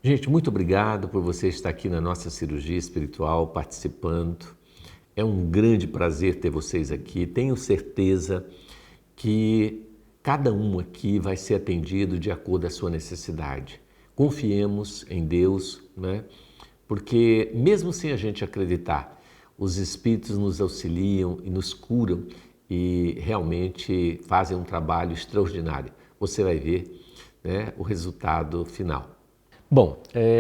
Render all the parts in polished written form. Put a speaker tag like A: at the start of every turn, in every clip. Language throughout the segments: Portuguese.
A: Gente, muito obrigado por você estar aqui na nossa cirurgia espiritual participando. É um grande prazer ter vocês aqui. Tenho certeza que cada um aqui vai ser atendido de acordo com a sua necessidade. Confiemos em Deus, né? Porque mesmo sem a gente acreditar, os Espíritos nos auxiliam e nos curam e realmente fazem um trabalho extraordinário. Você vai ver, né, o resultado final. Bom,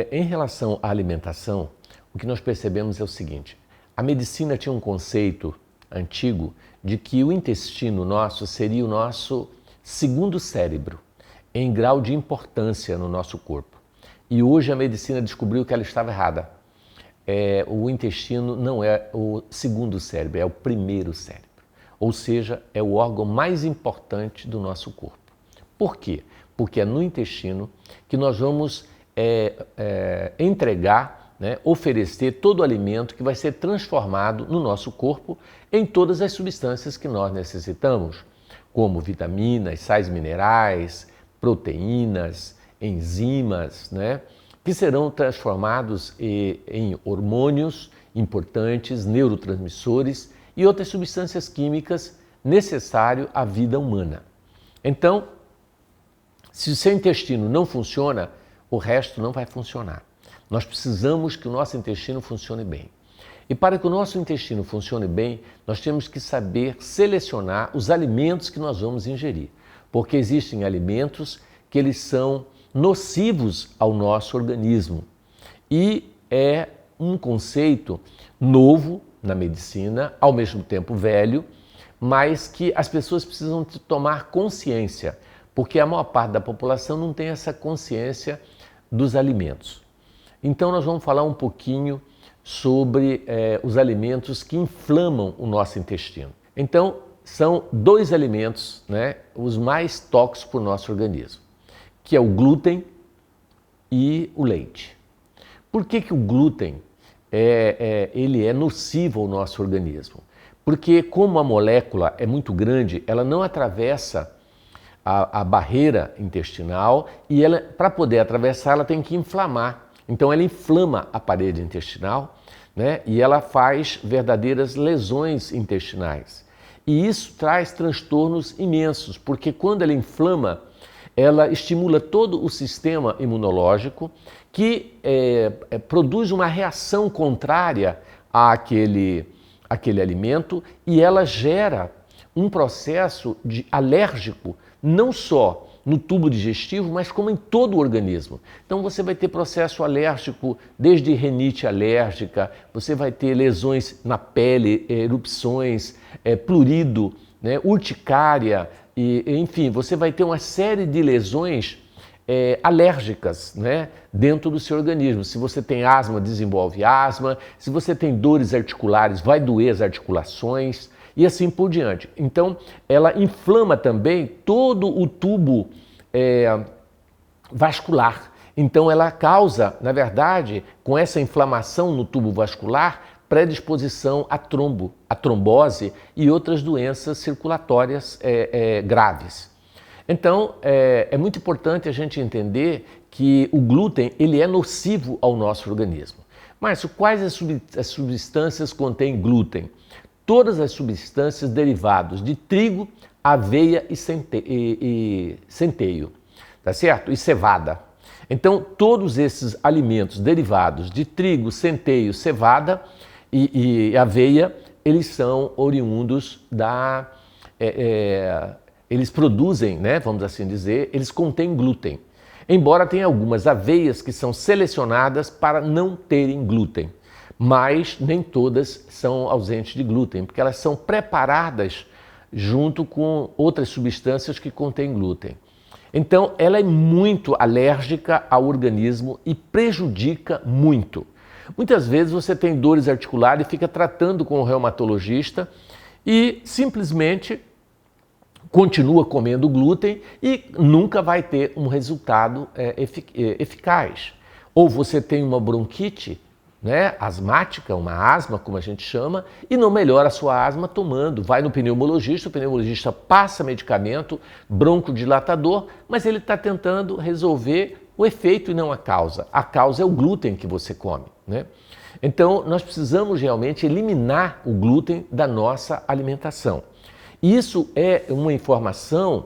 A: em relação à alimentação, o que nós percebemos é o seguinte: a medicina tinha um conceito antigo de que o intestino nosso seria o nosso segundo cérebro, em grau de importância no nosso corpo. E hoje a medicina descobriu que ela estava errada. O intestino não é o segundo cérebro, é o primeiro cérebro. Ou seja, é o órgão mais importante do nosso corpo. Por quê? Porque é no intestino que nós vamos entregar, né, oferecer todo o alimento que vai ser transformado no nosso corpo em todas as substâncias que nós necessitamos, como vitaminas, sais minerais, proteínas, enzimas, né, que serão transformados em hormônios importantes, neurotransmissores e outras substâncias químicas necessárias à vida humana. Então, se o seu intestino não funciona, o resto não vai funcionar. Nós precisamos que o nosso intestino funcione bem. E para que o nosso intestino funcione bem, nós temos que saber selecionar os alimentos que nós vamos ingerir. Porque existem alimentos que eles são nocivos ao nosso organismo. E é um conceito novo na medicina, ao mesmo tempo velho, mas que as pessoas precisam tomar consciência, porque a maior parte da população não tem essa consciência dos alimentos. Então nós vamos falar um pouquinho sobre os alimentos que inflamam o nosso intestino. Então são dois alimentos, né, os mais tóxicos para o nosso organismo, que é o glúten e o leite. Por que o glúten ele é nocivo ao nosso organismo? Porque como a molécula é muito grande, ela não atravessa a barreira intestinal e ela, para poder atravessar, ela tem que inflamar. Então ela inflama a parede intestinal, né? E ela faz verdadeiras lesões intestinais. E isso traz transtornos imensos, porque quando ela inflama, ela estimula todo o sistema imunológico que produz uma reação contrária àquele alimento e ela gera um processo alérgico não só no tubo digestivo, mas como em todo o organismo. Então você vai ter processo alérgico, desde rinite alérgica, você vai ter lesões na pele, erupções, prurido, né, urticária, enfim, você vai ter uma série de lesões alérgicas, né, dentro do seu organismo. Se você tem asma, desenvolve asma, se você tem dores articulares, vai doer as articulações, e assim por diante. Então, ela inflama também todo o tubo vascular. Então, ela causa, na verdade, com essa inflamação no tubo vascular, predisposição a trombose e outras doenças circulatórias graves. Então, é muito importante a gente entender que o glúten ele é nocivo ao nosso organismo. Mas quais as substâncias contêm glúten? Todas as substâncias derivadas de trigo, aveia e centeio, tá certo? E cevada. Então, todos esses alimentos derivados de trigo, centeio, cevada e aveia, eles são oriundos eles produzem, né, vamos assim dizer, eles contêm glúten. Embora tenha algumas aveias que são selecionadas para não terem glúten. Mas nem todas são ausentes de glúten, porque elas são preparadas junto com outras substâncias que contêm glúten. Então, ela é muito alérgica ao organismo e prejudica muito. Muitas vezes você tem dores articulares e fica tratando com o reumatologista e simplesmente continua comendo glúten e nunca vai ter um resultado eficaz. Ou você tem uma bronquite, né, asmática, uma asma, como a gente chama, e não melhora a sua asma tomando. Vai no pneumologista, o pneumologista passa medicamento, broncodilatador, mas ele está tentando resolver o efeito e não a causa. A causa é o glúten que você come, né? Então, nós precisamos realmente eliminar o glúten da nossa alimentação. Isso é uma informação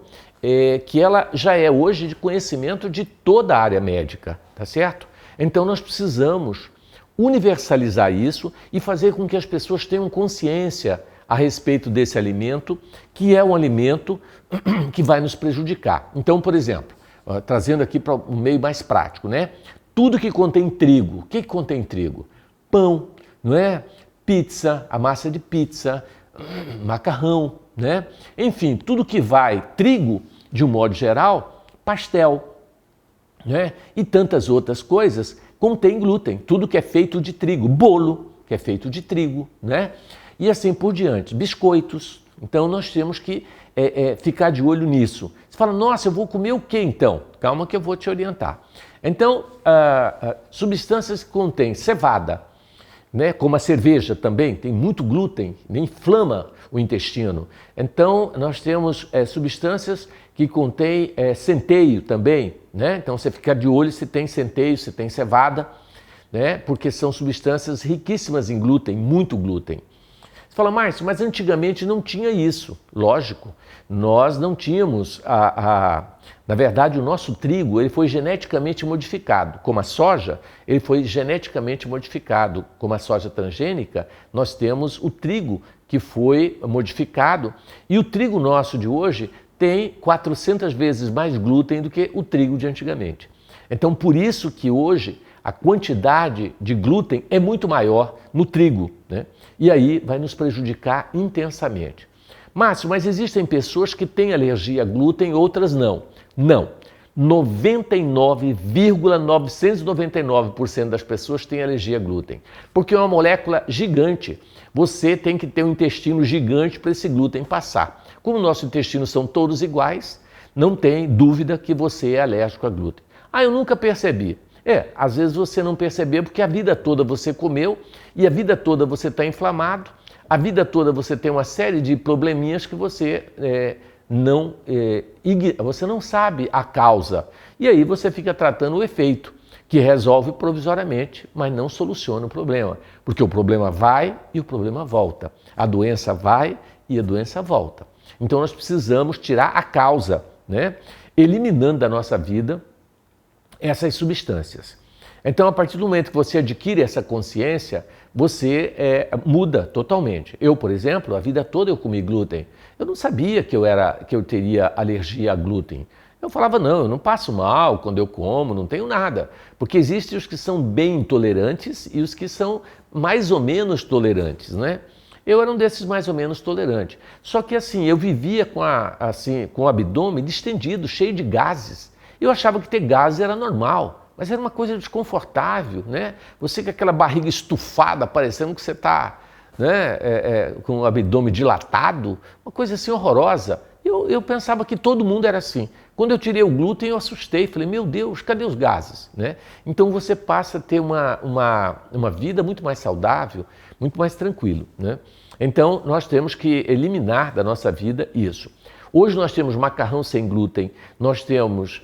A: que ela já é hoje de conhecimento de toda a área médica, tá certo? Então, nós precisamos universalizar isso e fazer com que as pessoas tenham consciência a respeito desse alimento, que é um alimento que vai nos prejudicar. Então, por exemplo, trazendo aqui para um meio mais prático, né? Tudo que contém trigo. O que contém trigo? Pão, não é? Pizza, a massa de pizza, macarrão, né? Enfim, tudo que vai, trigo, de um modo geral, pastel, né? E tantas outras coisas contém glúten. Tudo que é feito de trigo, bolo, que é feito de trigo, né? E assim por diante, biscoitos. Então nós temos que ficar de olho nisso. Você fala, nossa, eu vou comer o que então? Calma que eu vou te orientar. Então, substâncias que contêm cevada, né, como a cerveja também, tem muito glúten, inflama o intestino. Então, nós temos substâncias que contêm centeio também, né? Então, você fica de olho se tem centeio, se tem cevada, né? Porque são substâncias riquíssimas em glúten, muito glúten. Você fala, Márcio, mas antigamente não tinha isso. Lógico, nós não tínhamos na verdade, o nosso trigo ele foi geneticamente modificado. Como a soja, ele foi geneticamente modificado. Como a soja transgênica, nós temos o trigo que foi modificado. E o trigo nosso de hoje tem 400 vezes mais glúten do que o trigo de antigamente. Então, por isso que hoje a quantidade de glúten é muito maior no trigo, né? E aí vai nos prejudicar intensamente. Márcio, mas existem pessoas que têm alergia a glúten, outras não. Não. 99,999% das pessoas têm alergia a glúten, porque é uma molécula gigante. Você tem que ter um intestino gigante para esse glúten passar. Como nossos intestinos são todos iguais, não tem dúvida que você é alérgico a glúten. Ah, eu nunca percebi. Às vezes você não percebeu porque a vida toda você comeu e a vida toda você está inflamado, a vida toda você tem uma série de probleminhas que você você não sabe a causa. E aí você fica tratando o efeito, que resolve provisoriamente, mas não soluciona o problema. Porque o problema vai e o problema volta. A doença vai e a doença volta. Então nós precisamos tirar a causa, né? Eliminando da nossa vida essas substâncias. Então, a partir do momento que você adquire essa consciência, você muda totalmente. Eu, por exemplo, a vida toda eu comi glúten. Eu não sabia que eu teria alergia a glúten. Eu falava, não, eu não passo mal quando eu como, não tenho nada. Porque existem os que são bem intolerantes e os que são mais ou menos tolerantes, né? Eu era um desses mais ou menos tolerante. Só que assim, eu vivia com o abdômen distendido, cheio de gases. Eu achava que ter gases era normal, mas era uma coisa desconfortável, né? Você com aquela barriga estufada, parecendo que você está com o abdômen dilatado, uma coisa assim horrorosa. Eu pensava que todo mundo era assim. Quando eu tirei o glúten, eu assustei, falei, meu Deus, cadê os gases? Né? Então você passa a ter uma vida muito mais saudável, muito mais tranquilo. Né? Então nós temos que eliminar da nossa vida isso. Hoje nós temos macarrão sem glúten, nós temos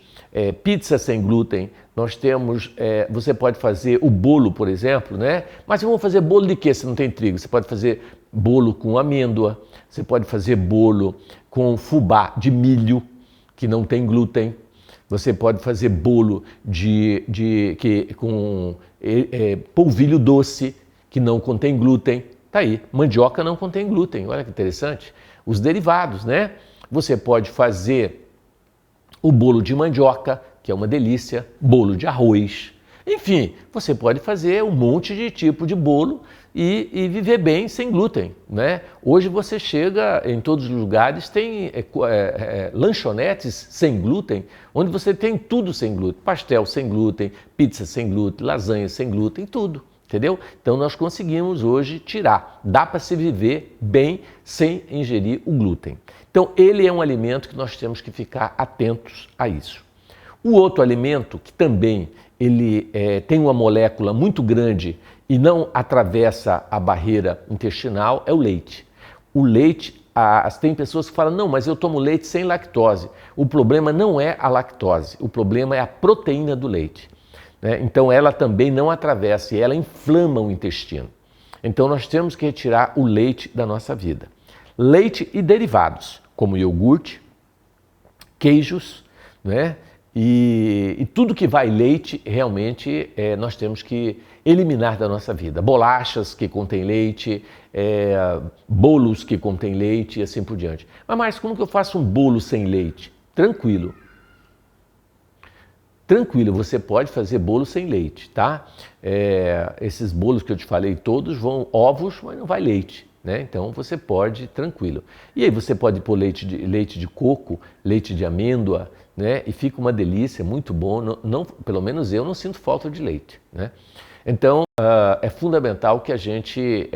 A: pizza sem glúten, nós temos, você pode fazer o bolo, por exemplo, né? Mas eu vou fazer bolo de quê se não tem trigo? Você pode fazer bolo com amêndoa, você pode fazer bolo com fubá de milho, que não tem glúten, você pode fazer bolo com polvilho doce, que não contém glúten. Tá aí, mandioca não contém glúten, olha que interessante. Os derivados, né? Você pode fazer o bolo de mandioca, que é uma delícia, bolo de arroz. Enfim, você pode fazer um monte de tipo de bolo e viver bem sem glúten, né? Hoje você chega em todos os lugares, tem lanchonetes sem glúten, onde você tem tudo sem glúten, pastel sem glúten, pizza sem glúten, lasanha sem glúten, tudo. Entendeu? Então nós conseguimos hoje tirar. Dá para se viver bem sem ingerir o glúten. Então ele é um alimento que nós temos que ficar atentos a isso. O outro alimento que também ele tem uma molécula muito grande e não atravessa a barreira intestinal é o leite. O leite tem pessoas que falam, não, mas eu tomo leite sem lactose. O problema não é a lactose, o problema é a proteína do leite, né? Então ela também não atravessa e ela inflama o intestino. Então nós temos que retirar o leite da nossa vida. Leite e derivados, como iogurte, queijos, né? E tudo que vai leite, realmente, nós temos que eliminar da nossa vida. Bolachas que contêm leite, bolos que contêm leite e assim por diante. Mas como que eu faço um bolo sem leite? Tranquilo. Tranquilo, você pode fazer bolo sem leite, tá? Esses bolos que eu te falei todos vão ovos, mas não vai leite, né? Então você pode, tranquilo. E aí você pode pôr leite de coco, leite de amêndoa, né? E fica uma delícia, muito bom. Não, pelo menos eu não sinto falta de leite, né? Então é fundamental que a gente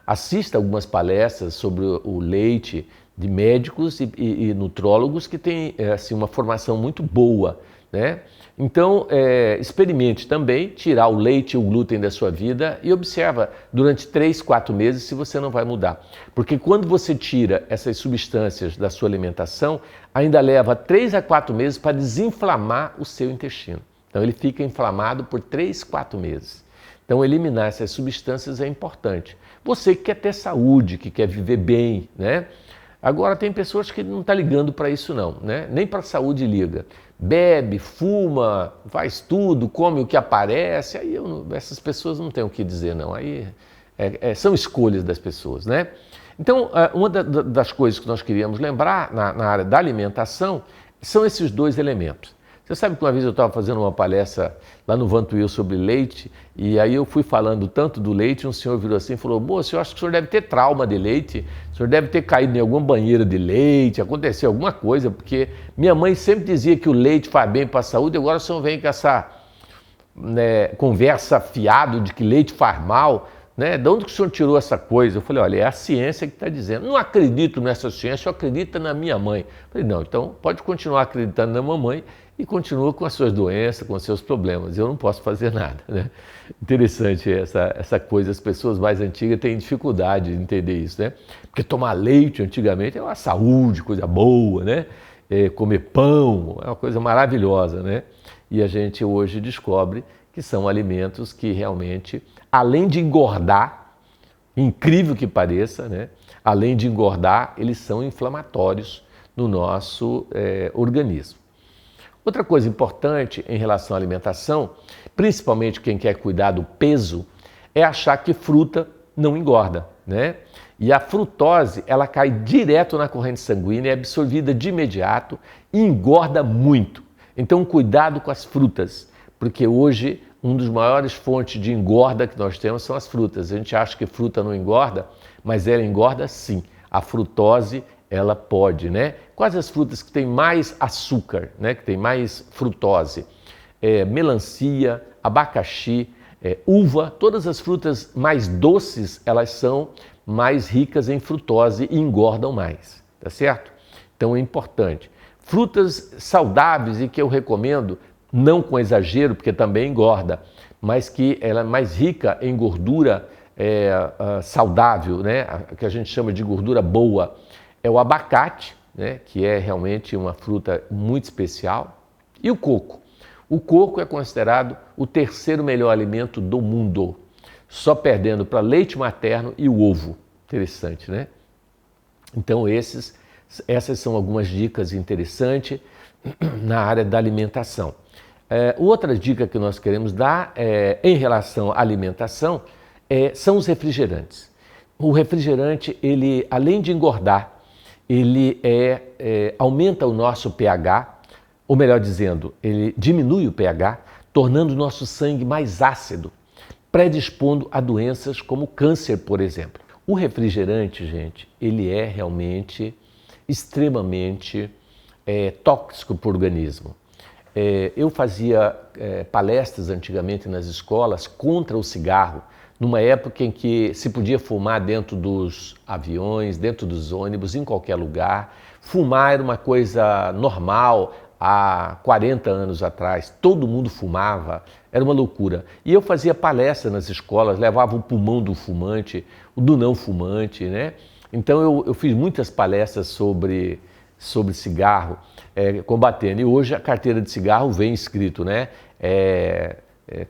A: assista algumas palestras sobre o leite de médicos e nutrólogos que têm assim, uma formação muito boa, né? Então, experimente também tirar o leite e o glúten da sua vida e observa durante 3, 4 meses se você não vai mudar. Porque quando você tira essas substâncias da sua alimentação, ainda leva 3 a 4 meses para desinflamar o seu intestino. Então, ele fica inflamado por 3, 4 meses. Então, eliminar essas substâncias é importante. Você que quer ter saúde, que quer viver bem, né? Agora, tem pessoas que não estão ligando para isso não, né? Nem para a saúde liga. Bebe, fuma, faz tudo, come o que aparece, aí essas pessoas não têm o que dizer não, aí são escolhas das pessoas, né? Então, uma das coisas que nós queríamos lembrar na área da alimentação são esses dois elementos. Você sabe que uma vez eu estava fazendo uma palestra lá no Vantuil sobre leite e aí eu fui falando tanto do leite e um senhor virou assim e falou, moço, eu acho que o senhor deve ter trauma de leite, o senhor deve ter caído em alguma banheira de leite, aconteceu alguma coisa, porque minha mãe sempre dizia que o leite faz bem para a saúde, agora o senhor vem com essa conversa fiado de que leite faz mal, né? De onde que o senhor tirou essa coisa? Eu falei, olha, é a ciência que está dizendo. Não acredito nessa ciência, eu acredito na minha mãe. Eu falei, não, então pode continuar acreditando na mamãe e continua com as suas doenças, com os seus problemas. Eu não posso fazer nada, né? Interessante essa coisa, as pessoas mais antigas têm dificuldade de entender isso, né? Porque tomar leite antigamente é uma saúde, coisa boa, né? Comer pão é uma coisa maravilhosa, né? E a gente hoje descobre que são alimentos que realmente, além de engordar, incrível que pareça, né? Além de engordar, eles são inflamatórios no nosso organismo. Outra coisa importante em relação à alimentação, principalmente quem quer cuidar do peso, é achar que fruta não engorda, né? E a frutose, ela cai direto na corrente sanguínea, é absorvida de imediato e engorda muito. Então, cuidado com as frutas, porque hoje um dos maiores fontes de engorda que nós temos são as frutas. A gente acha que fruta não engorda, mas ela engorda sim. A frutose, ela pode, né? Quais as frutas que têm mais açúcar, né? Que tem mais frutose? Melancia, abacaxi, uva, todas as frutas mais doces, elas são mais ricas em frutose e engordam mais, tá certo? Então é importante. Frutas saudáveis e que eu recomendo, não com exagero, porque também engorda, mas que ela é mais rica em gordura saudável, né? Que a gente chama de gordura boa, é o abacate, né? Que é realmente uma fruta muito especial, e o coco. O coco é considerado o terceiro melhor alimento do mundo, só perdendo para leite materno e o ovo. Interessante, né? Então essas são algumas dicas interessantes na área da alimentação. Outra dica que nós queremos dar em relação à alimentação são os refrigerantes. O refrigerante, ele, além de engordar, ele aumenta o nosso pH, ou melhor dizendo, ele diminui o pH, tornando o nosso sangue mais ácido, predispondo a doenças como câncer, por exemplo. O refrigerante, gente, ele é realmente extremamente tóxico para o organismo. Eu fazia palestras antigamente nas escolas contra o cigarro, numa época em que se podia fumar dentro dos aviões, dentro dos ônibus, em qualquer lugar. Fumar era uma coisa normal há 40 anos atrás, todo mundo fumava, era uma loucura. E eu fazia palestra nas escolas, levava o pulmão do fumante, o do não fumante, né? Então eu fiz muitas palestras sobre cigarro, combatendo. E hoje a carteira de cigarro vem escrito, né?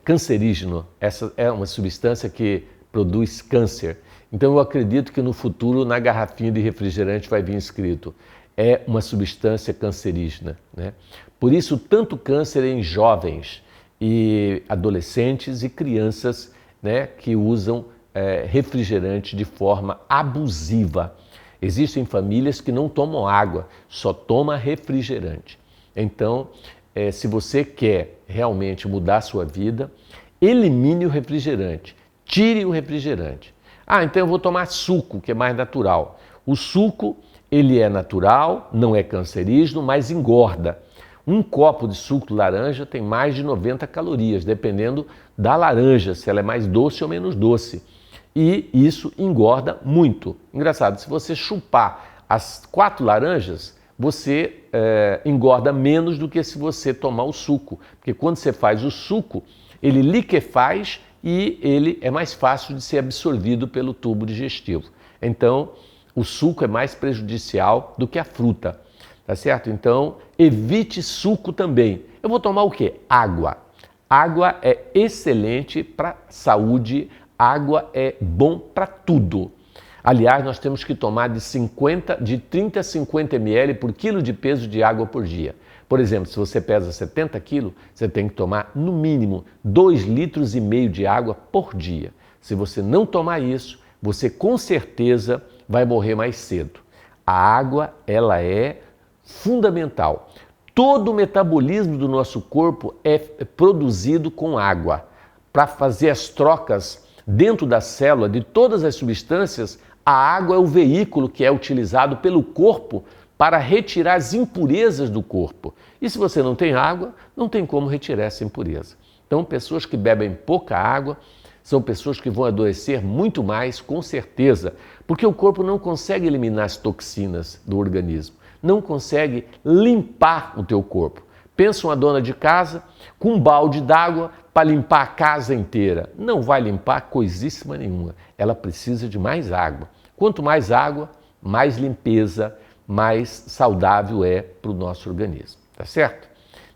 A: Cancerígeno. Essa é uma substância que produz câncer. Então eu acredito que no futuro na garrafinha de refrigerante vai vir escrito: é uma substância cancerígena, né? Por isso tanto câncer em jovens e adolescentes e crianças, né, que usam refrigerante de forma abusiva. Existem famílias que não tomam água, só tomam refrigerante. Então, se você quer realmente mudar a sua vida, elimine o refrigerante, tire o refrigerante. Então eu vou tomar suco, que é mais natural. O suco, ele é natural, não é cancerígeno, mas engorda. Um copo de suco de laranja tem mais de 90 calorias, dependendo da laranja, se ela é mais doce ou menos doce. E isso engorda muito. Engraçado, se você chupar as 4 laranjas, você engorda menos do que se você tomar o suco. Porque quando você faz o suco, ele liquefaz e ele é mais fácil de ser absorvido pelo tubo digestivo. Então, o suco é mais prejudicial do que a fruta, tá certo? Então, evite suco também. Eu vou tomar o quê? Água. Água é excelente para a saúde, água é bom para tudo. Aliás, nós temos que tomar de 30 a 50 ml por quilo de peso de água por dia. Por exemplo, se você pesa 70 quilos, você tem que tomar no mínimo 2,5 litros de água por dia. Se você não tomar isso, você com certeza vai morrer mais cedo. A água, ela é fundamental. Todo o metabolismo do nosso corpo é produzido com água. Para fazer as trocas dentro da célula de todas as substâncias, a água é o veículo que é utilizado pelo corpo para retirar as impurezas do corpo. E se você não tem água, não tem como retirar essa impureza. Então, pessoas que bebem pouca água são pessoas que vão adoecer muito mais, com certeza, porque o corpo não consegue eliminar as toxinas do organismo, não consegue limpar o teu corpo. Pensa uma dona de casa com um balde d'água para limpar a casa inteira. Não vai limpar coisíssima nenhuma. Ela precisa de mais água. Quanto mais água, mais limpeza, mais saudável é para o nosso organismo, tá certo?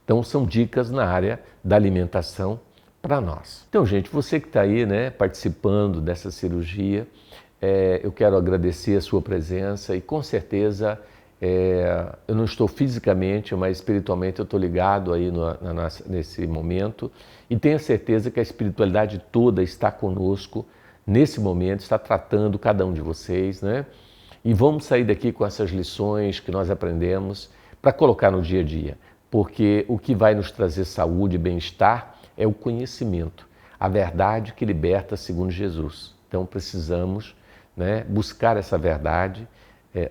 A: Então são dicas na área da alimentação para nós. Então, gente, você que está aí, né, participando dessa cirurgia, eu quero agradecer a sua presença e com certeza eu não estou fisicamente, mas espiritualmente eu estou ligado aí nesse momento e tenho certeza que a espiritualidade toda está conosco nesse momento, está tratando cada um de vocês, né? E vamos sair daqui com essas lições que nós aprendemos para colocar no dia a dia, porque o que vai nos trazer saúde e bem-estar é o conhecimento, a verdade que liberta segundo Jesus. Então precisamos, né, buscar essa verdade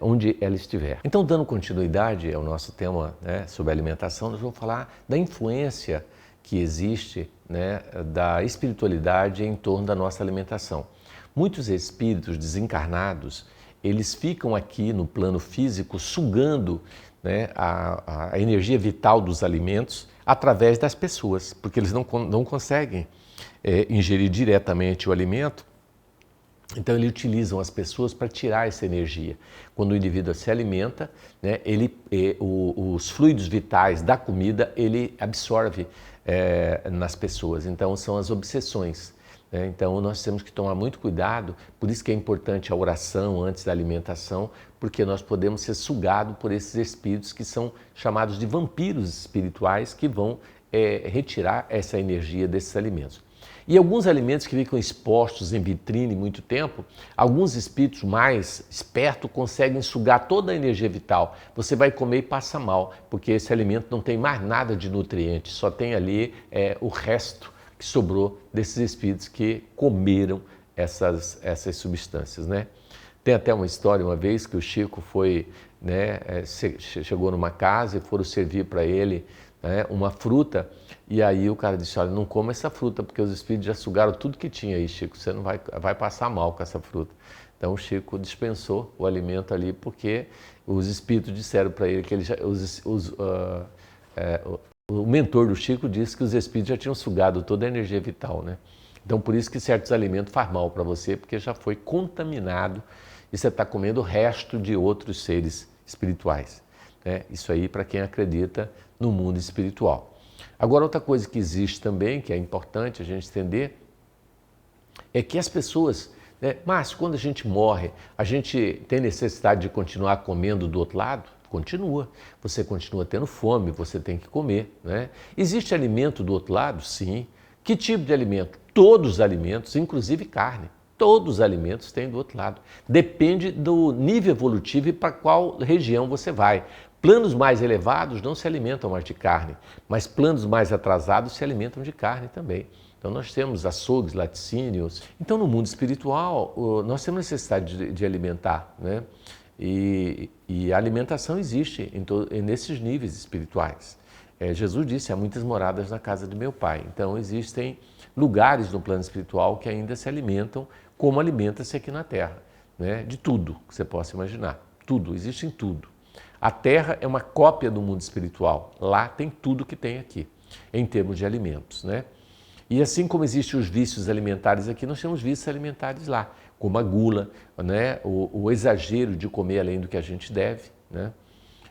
A: onde ela estiver. Então, dando continuidade ao nosso tema, né, sobre alimentação, nós vamos falar da influência que existe, né, da espiritualidade em torno da nossa alimentação. Muitos espíritos desencarnados, eles ficam aqui no plano físico sugando, né, a energia vital dos alimentos através das pessoas, porque eles não conseguem ingerir diretamente o alimento. Então, eles utilizam as pessoas para tirar essa energia. Quando o indivíduo se alimenta, né, os fluidos vitais da comida, ele absorve nas pessoas. Então, são as obsessões. Né? Então, nós temos que tomar muito cuidado, por isso que é importante a oração antes da alimentação, porque nós podemos ser sugados por esses espíritos que são chamados de vampiros espirituais, que vão retirar essa energia desses alimentos. E alguns alimentos que ficam expostos em vitrine muito tempo, alguns espíritos mais espertos conseguem sugar toda a energia vital. Você vai comer e passa mal, porque esse alimento não tem mais nada de nutriente, só tem ali o resto que sobrou desses espíritos que comeram essas substâncias, né? Tem até uma história uma vez que o Chico foi, né, chegou numa casa e foram servir para ele, né, uma fruta, e aí o cara disse: olha, não coma essa fruta, porque os espíritos já sugaram tudo que tinha aí, Chico, você não vai passar mal com essa fruta. Então o Chico dispensou o alimento ali, porque os espíritos disseram para ele que o mentor do Chico disse que os espíritos já tinham sugado toda a energia vital, né? Então por isso que certos alimentos faz mal para você, porque já foi contaminado e você está comendo o resto de outros seres espirituais. Né? Isso aí para quem acredita no mundo espiritual. Agora, outra coisa que existe também, que é importante a gente entender, é que as pessoas, né? Mas quando a gente morre, a gente tem necessidade de continuar comendo do outro lado? Continua. Você continua tendo fome, você tem que comer. Né? Existe alimento do outro lado? Sim. Que tipo de alimento? Todos os alimentos, inclusive carne. Todos os alimentos têm do outro lado. Depende do nível evolutivo e para qual região você vai. Planos mais elevados não se alimentam mais de carne, mas planos mais atrasados se alimentam de carne também. Então nós temos açougues, laticínios. Então no mundo espiritual nós temos necessidade de alimentar, né? E a alimentação existe nesses níveis espirituais. Jesus disse, há muitas moradas na casa de meu pai. Então existem lugares no plano espiritual que ainda se alimentam como alimenta-se aqui na Terra, né? De tudo que você possa imaginar. Tudo, existe em tudo. A Terra é uma cópia do mundo espiritual. Lá tem tudo que tem aqui, em termos de alimentos, né? E assim como existem os vícios alimentares aqui, nós temos vícios alimentares lá, como a gula, né? O exagero de comer além do que a gente deve, né?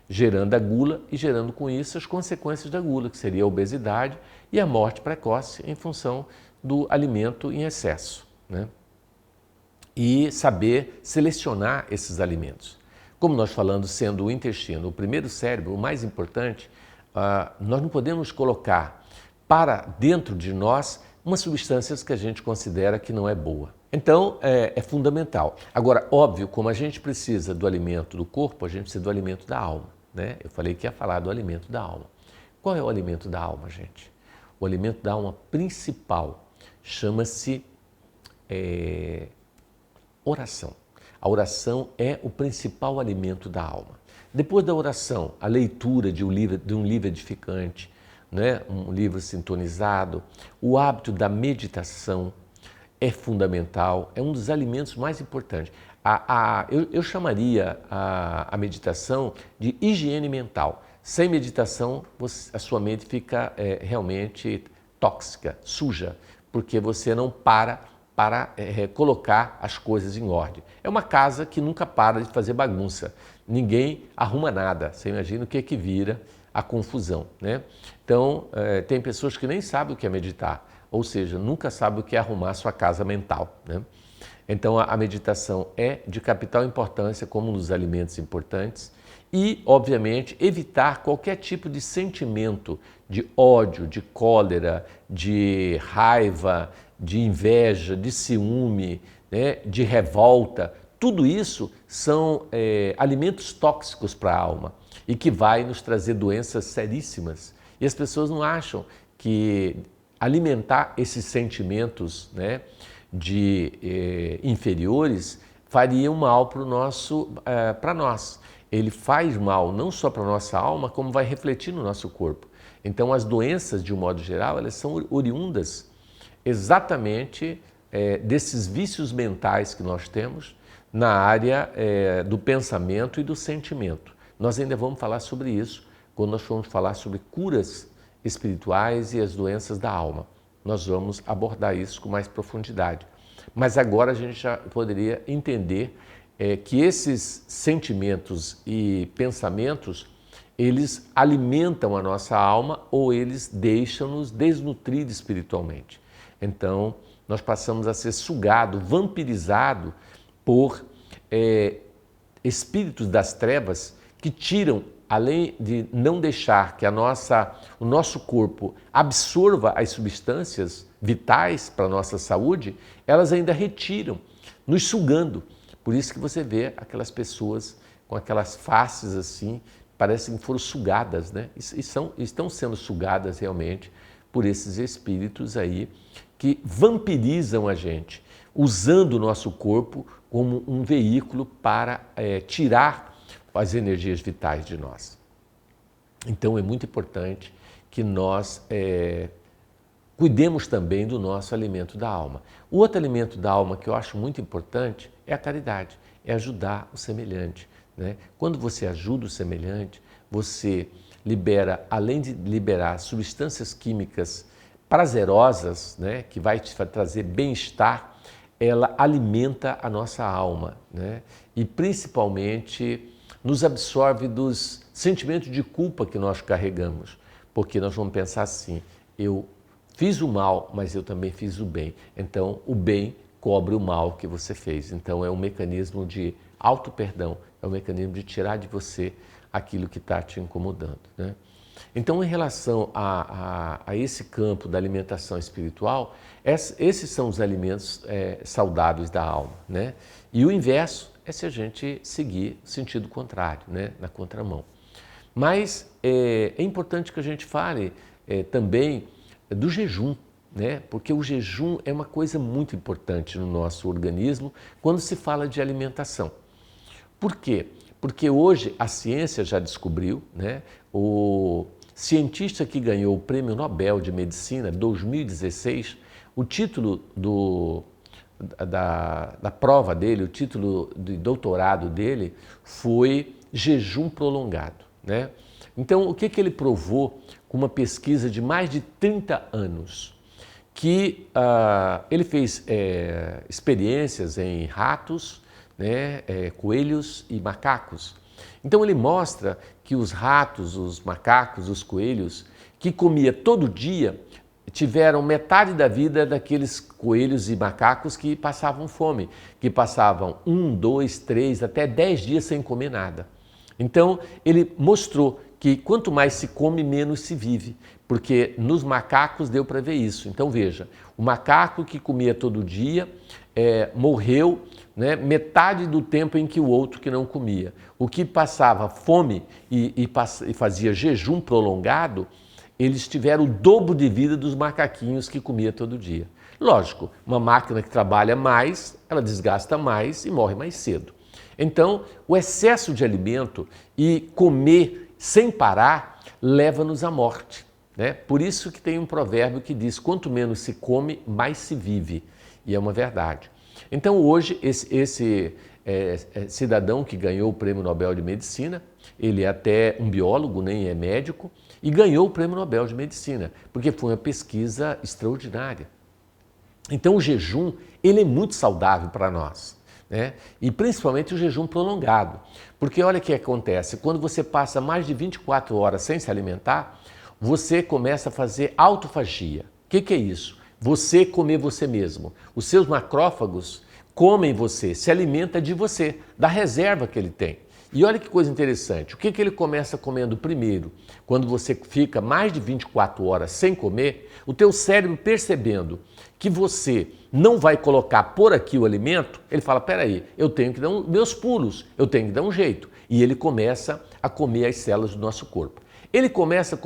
A: Gerando a gula e gerando com isso as consequências da gula, que seria a obesidade e a morte precoce em função do alimento em excesso, né? E saber selecionar esses alimentos. Como nós falamos, sendo o intestino o primeiro cérebro, o mais importante, nós não podemos colocar para dentro de nós umas substâncias que a gente considera que não é boa. Então, é fundamental. Agora, óbvio, como a gente precisa do alimento do corpo, a gente precisa do alimento da alma, né? Eu falei que ia falar do alimento da alma. Qual é o alimento da alma, gente? O alimento da alma principal chama-se oração. A oração é o principal alimento da alma. Depois da oração, a leitura de um livro edificante, né? Um livro sintonizado, o hábito da meditação é fundamental, é um dos alimentos mais importantes. Eu chamaria a meditação de higiene mental. Sem meditação, a sua mente fica realmente tóxica, suja, porque você não para colocar as coisas em ordem. É uma casa que nunca para de fazer bagunça. Ninguém arruma nada. Você imagina o que vira a confusão, né? Então, tem pessoas que nem sabem o que é meditar, ou seja, nunca sabem o que é arrumar a sua casa mental, né? Então, a meditação é de capital importância como um dos alimentos importantes e, obviamente, evitar qualquer tipo de sentimento de ódio, de cólera, de raiva, de inveja, de ciúme, né, de revolta. Tudo isso são alimentos tóxicos para a alma e que vai nos trazer doenças seríssimas. E as pessoas não acham que alimentar esses sentimentos, né, de inferiores faria um mal para nós. Ele faz mal não só para a nossa alma, como vai refletir no nosso corpo. Então as doenças, de um modo geral, elas são oriundas exatamente desses vícios mentais que nós temos na área do pensamento e do sentimento. Nós ainda vamos falar sobre isso quando nós formos falar sobre curas espirituais e as doenças da alma. Nós vamos abordar isso com mais profundidade. Mas agora a gente já poderia entender que esses sentimentos e pensamentos, eles alimentam a nossa alma ou eles deixam-nos desnutrir espiritualmente. Então, nós passamos a ser sugado, vampirizado por espíritos das trevas que tiram, além de não deixar que o nosso corpo absorva as substâncias vitais para a nossa saúde, elas ainda retiram, nos sugando. Por isso que você vê aquelas pessoas com aquelas faces assim, parecem que foram sugadas, né? Estão sendo sugadas realmente por esses espíritos aí que vampirizam a gente, usando o nosso corpo como um veículo para tirar as energias vitais de nós. Então é muito importante que nós cuidemos também do nosso alimento da alma. O outro alimento da alma que eu acho muito importante é a caridade, é ajudar o semelhante, né? Quando você ajuda o semelhante, você libera, além de liberar substâncias químicas prazerosas, né, que vai te trazer bem-estar, ela alimenta a nossa alma, né? E principalmente nos absorve dos sentimentos de culpa que nós carregamos, porque nós vamos pensar assim, eu fiz o mal, mas eu também fiz o bem, então o bem cobre o mal que você fez. Então é um mecanismo de auto-perdão, é um mecanismo de tirar de você aquilo que está te incomodando, né? Então, em relação a esse campo da alimentação espiritual, esses são os alimentos saudáveis da alma, né? E o inverso é se a gente seguir o sentido contrário, né? Na contramão. Mas é importante que a gente fale também do jejum, né? Porque o jejum é uma coisa muito importante no nosso organismo quando se fala de alimentação. Por quê? Porque hoje a ciência já descobriu, né? O cientista que ganhou o Prêmio Nobel de Medicina 2016, o título da prova dele, o título de doutorado dele foi jejum prolongado, né? Então, o que ele provou com uma pesquisa de mais de 30 anos? Que ele fez experiências em ratos, né, coelhos e macacos. Então ele mostra que os ratos, os macacos, os coelhos, que comia todo dia, tiveram metade da vida daqueles coelhos e macacos que passavam fome, que passavam 1, 2, 3, até 10 dias sem comer nada. Então ele mostrou que quanto mais se come, menos se vive, porque nos macacos deu para ver isso. Então veja, o macaco que comia todo dia morreu, né, metade do tempo em que o outro que não comia. O que passava fome e fazia jejum prolongado, eles tiveram o dobro de vida dos macaquinhos que comia todo dia. Lógico, uma máquina que trabalha mais, ela desgasta mais e morre mais cedo. Então, o excesso de alimento e comer sem parar leva-nos à morte, né? Por isso que tem um provérbio que diz, quanto menos se come, mais se vive. E é uma verdade. Então hoje esse cidadão que ganhou o Prêmio Nobel de Medicina, ele é até um biólogo, nem é médico, e ganhou o Prêmio Nobel de Medicina, porque foi uma pesquisa extraordinária. Então o jejum, ele é muito saudável para nós, né? E principalmente o jejum prolongado, porque olha o que acontece, quando você passa mais de 24 horas sem se alimentar, você começa a fazer autofagia. O que é isso? Você comer você mesmo. Os seus macrófagos comem você, se alimenta de você, da reserva que ele tem. E olha que coisa interessante, o que ele começa comendo primeiro? Quando você fica mais de 24 horas sem comer, o teu cérebro percebendo que você não vai colocar por aqui o alimento, ele fala, peraí, eu tenho que dar meus pulos, eu tenho que dar um jeito. E ele começa a comer as células do nosso corpo. Ele começa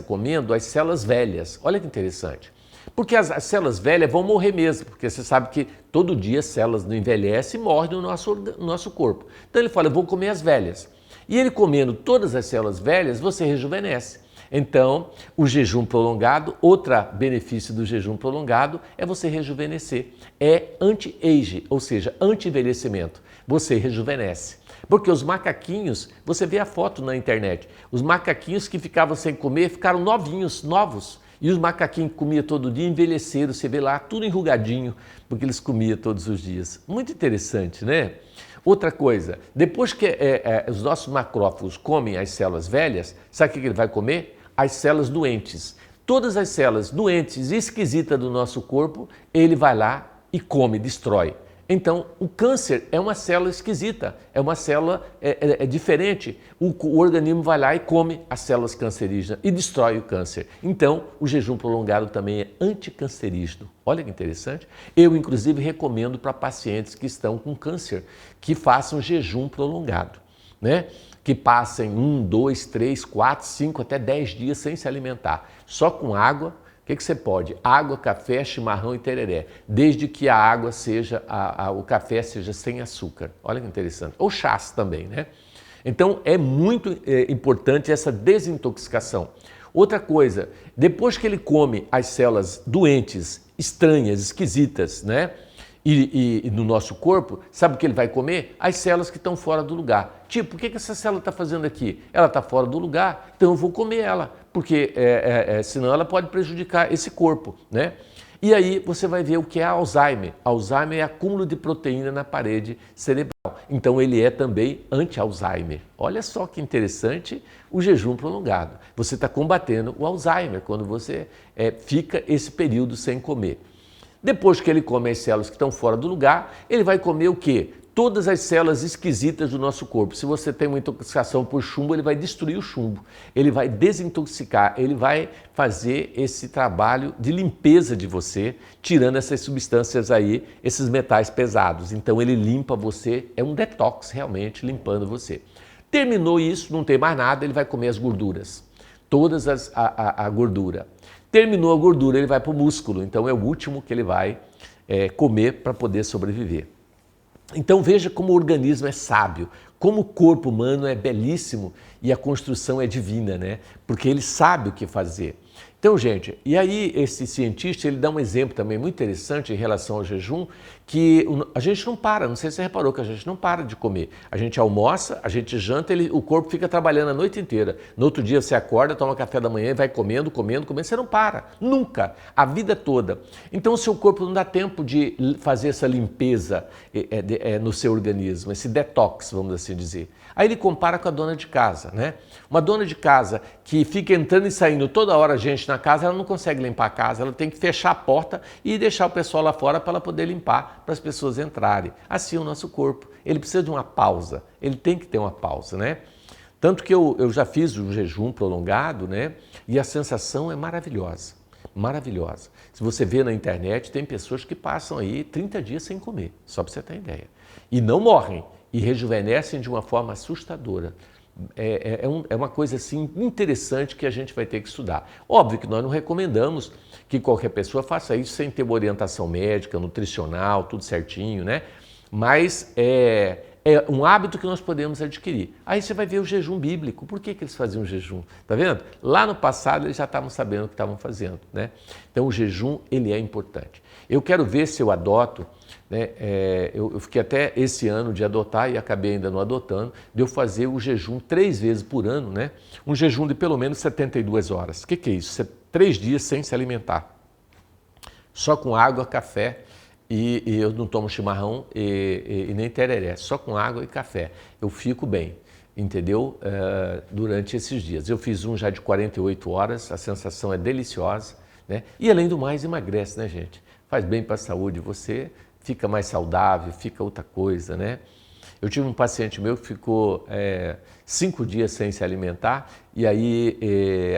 A: comendo as células velhas, olha que interessante. Porque as células velhas vão morrer mesmo, porque você sabe que todo dia as células não envelhecem e morrem no nosso corpo. Então ele fala, eu vou comer as velhas. E ele comendo todas as células velhas, você rejuvenesce. Então, o jejum prolongado, outro benefício do jejum prolongado é você rejuvenescer. É anti-age, ou seja, anti-envelhecimento. Você rejuvenesce. Porque os macaquinhos, você vê a foto na internet, os macaquinhos que ficavam sem comer ficaram novinhos, novos. E os macaquinhos que comiam todo dia envelheceram, você vê lá, tudo enrugadinho, porque eles comiam todos os dias. Muito interessante, né? Outra coisa, depois que os nossos macrófagos comem as células velhas, sabe o que ele vai comer? As células doentes. Todas as células doentes e esquisitas do nosso corpo, ele vai lá e come, destrói. Então, o câncer é uma célula esquisita, é uma célula diferente. O organismo vai lá e come as células cancerígenas e destrói o câncer. Então, o jejum prolongado também é anticancerígeno. Olha que interessante. Eu, inclusive, recomendo para pacientes que estão com câncer que façam jejum prolongado, né? Que passem 1, 2, 3, 4, 5, até 10 dias sem se alimentar, só com água. O que você pode? Água, café, chimarrão e tereré, desde que a água seja, o café seja sem açúcar. Olha que interessante. Ou chás também, né? Então é muito importante essa desintoxicação. Outra coisa, depois que ele come as células doentes, estranhas, esquisitas, né? E no nosso corpo, sabe o que ele vai comer? As células que estão fora do lugar. Tipo, o que essa célula está fazendo aqui? Ela está fora do lugar, então eu vou comer ela, porque senão ela pode prejudicar esse corpo, né? E aí você vai ver o que é Alzheimer. Alzheimer é acúmulo de proteína na parede cerebral. Então ele é também anti-Alzheimer. Olha só que interessante o jejum prolongado. Você está combatendo o Alzheimer quando você fica esse período sem comer. Depois que ele come as células que estão fora do lugar, ele vai comer o quê? Todas as células esquisitas do nosso corpo. Se você tem uma intoxicação por chumbo, ele vai destruir o chumbo. Ele vai desintoxicar, ele vai fazer esse trabalho de limpeza de você, tirando essas substâncias aí, esses metais pesados. Então ele limpa você, é um detox realmente, limpando você. Terminou isso, não tem mais nada, ele vai comer as gorduras. Todas a gordura. Terminou a gordura, ele vai para o músculo, então é o último que ele vai comer para poder sobreviver. Então veja como o organismo é sábio, como o corpo humano é belíssimo e a construção é divina, né? Porque ele sabe o que fazer. Então, gente, e aí esse cientista, ele dá um exemplo também muito interessante em relação ao jejum, que a gente não para, não sei se você reparou que a gente não para de comer. A gente almoça, a gente janta, o corpo fica trabalhando a noite inteira. No outro dia você acorda, toma café da manhã e vai comendo, você não para, nunca, a vida toda. Então o seu corpo não dá tempo de fazer essa limpeza no seu organismo, esse detox, vamos assim dizer. Aí ele compara com a dona de casa, né? Uma dona de casa que fica entrando e saindo toda hora gente na casa, ela não consegue limpar a casa, ela tem que fechar a porta e deixar o pessoal lá fora para ela poder limpar, para as pessoas entrarem. Assim é o nosso corpo, ele precisa de uma pausa, ele tem que ter uma pausa, né? Tanto que eu já fiz o jejum prolongado, né? E a sensação é maravilhosa, maravilhosa. Se você vê na internet, tem pessoas que passam aí 30 dias sem comer, só para você ter ideia. E não morrem, e rejuvenescem de uma forma assustadora. É uma coisa assim interessante que a gente vai ter que estudar. Óbvio que nós não recomendamos que qualquer pessoa faça isso sem ter uma orientação médica, nutricional, tudo certinho, né? Mas é um hábito que nós podemos adquirir. Aí você vai ver o jejum bíblico. Por que eles faziam jejum? Tá vendo? Lá no passado eles já estavam sabendo o que estavam fazendo, né? Então o jejum, ele é importante. Eu quero ver se eu adoto, né? Eu fiquei até esse ano de adotar e acabei ainda não adotando, de eu fazer o jejum 3 vezes por ano, né? Um jejum de pelo menos 72 horas. O que é isso? 3 dias sem se alimentar. Só com água, café, e eu não tomo chimarrão e nem tereré, só com água e café. Eu fico bem, entendeu? Durante esses dias. Eu fiz um já de 48 horas, a sensação é deliciosa, né? E além do mais, emagrece, né, gente? Faz bem para a saúde, você fica mais saudável, fica outra coisa, né? Eu tive um paciente meu que ficou 5 dias sem se alimentar e aí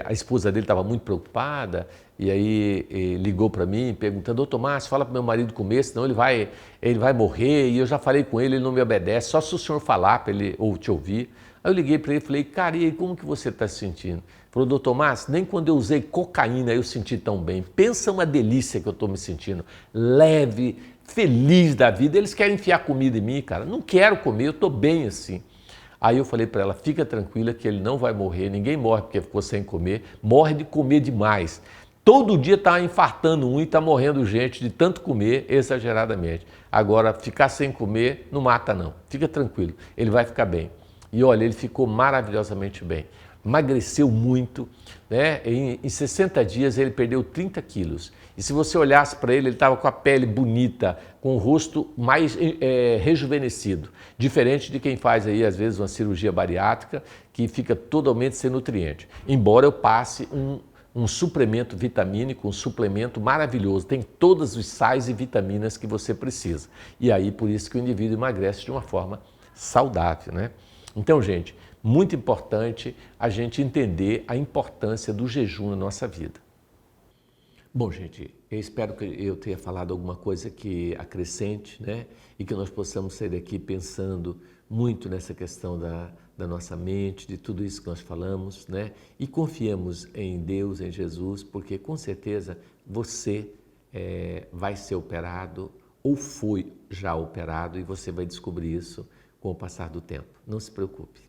A: a esposa dele estava muito preocupada e aí ligou para mim perguntando: doutor Márcio, fala para meu marido comer, senão ele vai morrer, e eu já falei com ele, ele não me obedece, só se o senhor falar para ele ou te ouvir. Aí eu liguei para ele e falei: cara, e aí, como que você está se sentindo? Ele falou: doutor Márcio, nem quando eu usei cocaína eu senti tão bem. Pensa uma delícia que eu estou me sentindo, leve, feliz da vida. Eles querem enfiar comida em mim, cara. Não quero comer, eu estou bem assim. Aí eu falei para ela: fica tranquila que ele não vai morrer, ninguém morre porque ficou sem comer, morre de comer demais. Todo dia está infartando um e está morrendo gente de tanto comer exageradamente. Agora, ficar sem comer não mata não, fica tranquilo, ele vai ficar bem. E olha, ele ficou maravilhosamente bem, emagreceu muito, né? Em 60 dias ele perdeu 30 quilos. E se você olhasse para ele, ele estava com a pele bonita, com o rosto mais rejuvenescido. Diferente de quem faz aí, às vezes, uma cirurgia bariátrica, que fica totalmente sem nutriente. Embora eu passe um suplemento vitamínico, um suplemento maravilhoso, tem todos os sais e vitaminas que você precisa. E aí, por isso que o indivíduo emagrece de uma forma saudável, né? Então, gente, muito importante a gente entender a importância do jejum na nossa vida. Bom, gente, eu espero que eu tenha falado alguma coisa que acrescente, né? E que nós possamos sair daqui pensando muito nessa questão da nossa mente, de tudo isso que nós falamos, né? E confiemos em Deus, em Jesus, porque com certeza você vai ser operado ou foi já operado e você vai descobrir isso com o passar do tempo. Não se preocupe.